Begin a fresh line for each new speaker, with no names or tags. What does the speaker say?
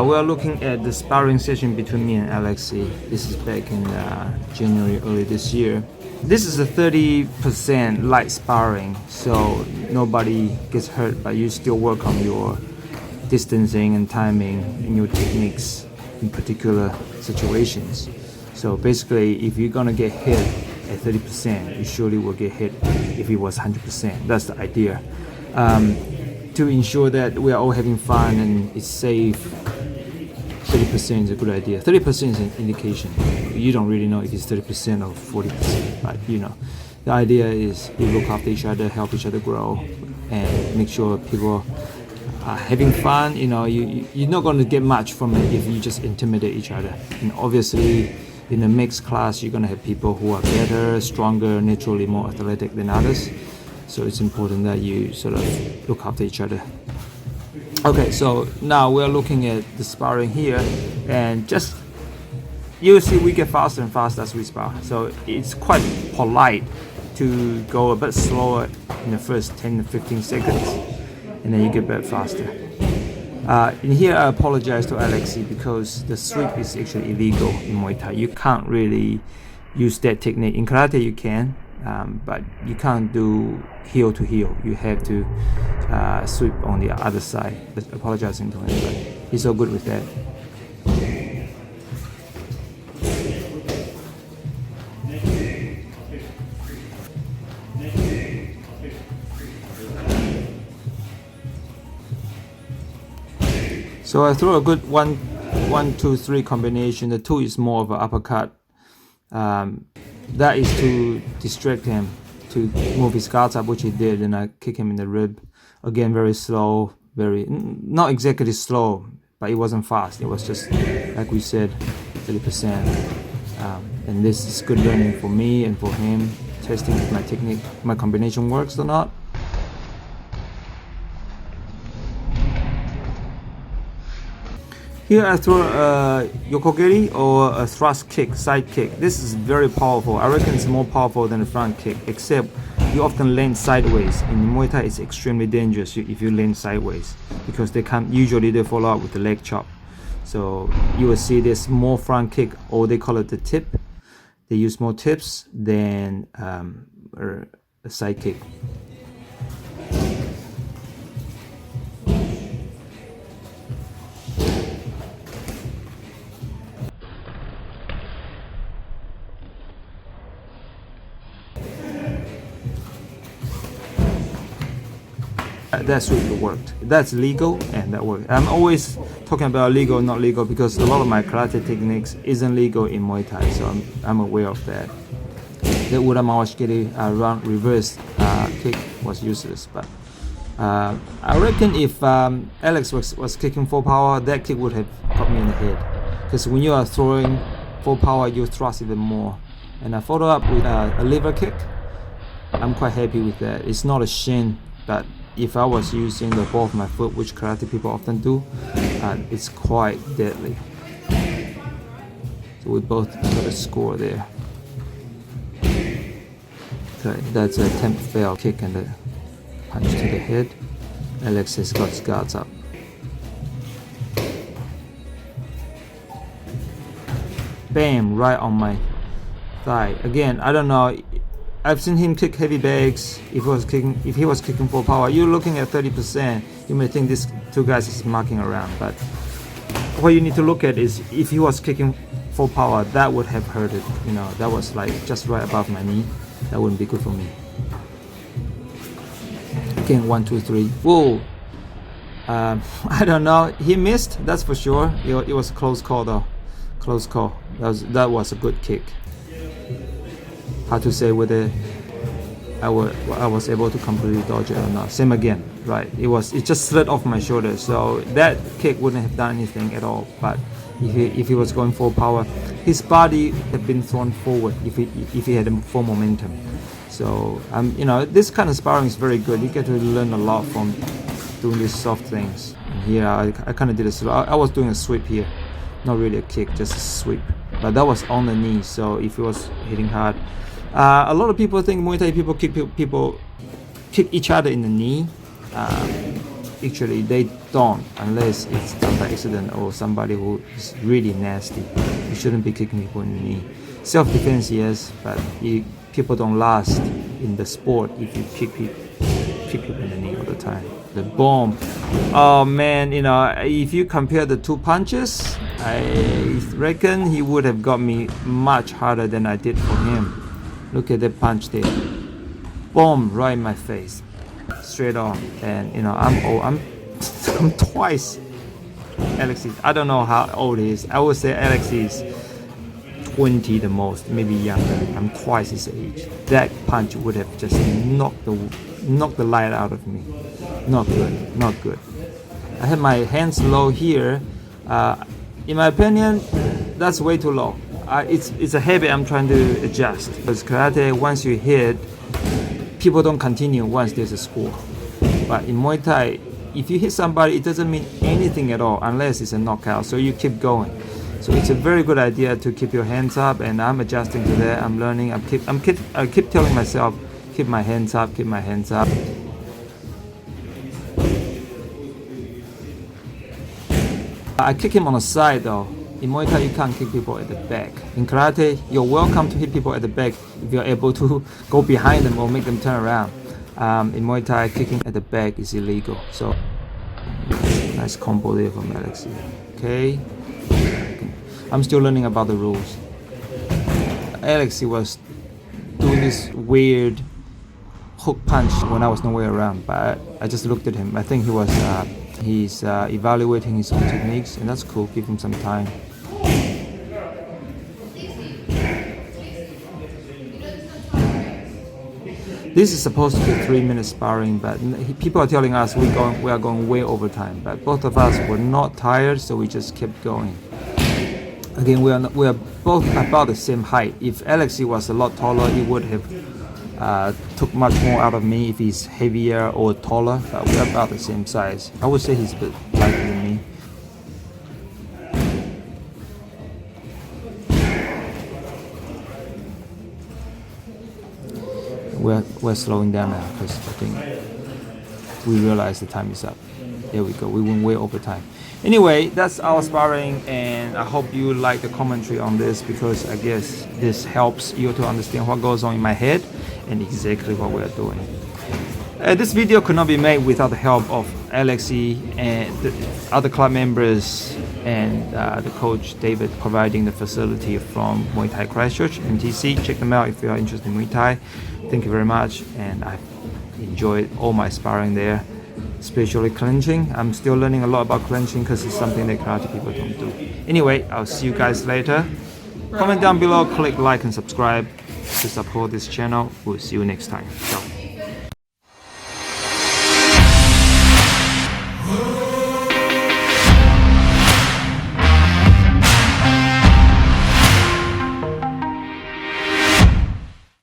We are looking at the sparring session between me and Alexy. This is back in January, early this year. This is a 30% light sparring, so nobody gets hurt, but you still work on your distancing and timing and your techniques in particular situations. So basically, if you're gonna get hit at 30%, you surely will get hit if it was 100%. That's the idea. To ensure that we are all having fun and it's safe, 30% is a good idea. 30% is an indication. You don't really know if it's 30% or 40%, but you know. The idea is you look after each other, help each other grow, and make sure people are having fun. You know, you're not going to get much from it if you just intimidate each other. And obviously, in a mixed class, you're going to have people who are better, stronger, naturally more athletic than others. So it's important that you sort of look after each other. Okay, so now we're looking at the sparring here, and just you'll see we get faster and faster as we spar. So it's quite polite to go a bit slower in the first 10 to 15 seconds, and then you get back faster. In here, I apologize to Alexy because the sweep is actually illegal in Muay Thai. You can't really use that technique. In karate, you can. But you can't do heel to heel. You have to sweep on the other side. But apologizing to him, but he's so good with that. So I throw a good 1-2-3 combination. The 2 is more of an uppercut. That is to distract him, to move his guards up, which he did, and I kick him in the rib. Again, very slow, not exactly slow, but it wasn't fast. It was just, like we said, 30%. And this is good learning for me and for him, testing if my technique, my combination works or not. Here I throw a yokogeri or a thrust kick, side kick. This is very powerful. I reckon it's more powerful than a front kick, except you often land sideways. In Muay Thai, it's extremely dangerous if you land sideways because they follow up with the leg chop. So you will see there's more front kick, or they call it the tip. They use more tips than a side kick. That's really worked. That's legal and that worked. I'm always talking about legal, not legal, because a lot of my karate techniques isn't legal in Muay Thai, so I'm aware of that. The Uramawashikiri round reverse kick was useless, but I reckon if Alex was kicking full power, that kick would have got me in the head. Because when you are throwing full power, you thrust even more. And I followed up with a liver kick. I'm quite happy with that. It's not a shin, but if I was using the ball of my foot, which karate people often do, it's quite deadly. So we both got a score there. Okay, that's a attempt fail kick and a punch to the head. Alex has got his guards up. Bam! Right on my thigh. Again, I don't know. I've seen him kick heavy bags. If he was kicking full power, you're looking at 30%. You may think these two guys is marking around, but what you need to look at is if he was kicking full power, that would have hurt it. You know, that was like just right above my knee. That wouldn't be good for me. Again, 1, 2, 3. Whoa! I don't know. He missed. That's for sure. It was a close call though. Close call. That was a good kick. Hard to say whether I was able to completely dodge it or not. Same again, right? It just slid off my shoulder, so that kick wouldn't have done anything at all. But if he was going full power, his body had been thrown forward if he had full momentum. So you know, this kind of sparring is very good. You get to learn a lot from doing these soft things. And here I kind of did a slow. I was doing a sweep here, not really a kick, just a sweep. But that was on the knee, so if it was hitting hard. A lot of people think Muay Thai people kick each other in the knee. actually they don't, unless it's done by accident or somebody who is really nasty. You shouldn't be kicking people in the knee. Self-defense, yes, but people don't last in the sport if you kick people in the knee all the time. The bomb, oh man, if you compare the two punches, I reckon he would have got me much harder than I did for him. Look at that punch there, boom, right in my face, straight on. And I'm twice Alexy. I don't know how old he is. I would say Alexy is 20 the most, maybe younger. I'm twice his age. That punch would have just knocked the light out of me. Not good, not good. I have my hands low here. In my opinion, that's way too low. It's a habit I'm trying to adjust. Because karate, once you hit, people don't continue once there's a score. But in Muay Thai, if you hit somebody, it doesn't mean anything at all unless it's a knockout. So you keep going. So it's a very good idea to keep your hands up, and I'm adjusting to that. I'm learning. I keep telling myself, keep my hands up, keep my hands up. I kick him on the side though. In Muay Thai, you can't kick people at the back. In karate, you're welcome to hit people at the back if you're able to go behind them or make them turn around. In Muay Thai, kicking at the back is illegal. So, nice combo there from Alexy. Okay. I'm still learning about the rules. Alexy was doing this weird hook punch when I was nowhere around, but I just looked at him. I think he's evaluating his own techniques, and that's cool. Give him some time. This is supposed to be 3-minute sparring, but people are telling us we are going way over time. But both of us were not tired, so we just kept going. Again, we are both about the same height. If Alexy was a lot taller, he would have took much more out of me if he's heavier or taller. But we're about the same size. I would say he's a bit lighter than me. We're slowing down now because I think we realize the time is up. There we go. We went way over time. Anyway, that's our sparring, and I hope you like the commentary on this, because I guess this helps you to understand what goes on in my head and exactly what we're doing. This video could not be made without the help of Alexy and the other club members and the coach David, providing the facility from Muay Thai Christchurch, MTC. Check them out if you are interested in Muay Thai. Thank you very much, and I've enjoyed all my sparring there, especially clinching. I'm still learning a lot about clinching because it's something that karate people don't do. Anyway, I'll see you guys later. Comment down below, click like and subscribe to support this channel. We'll see you next time. Ciao.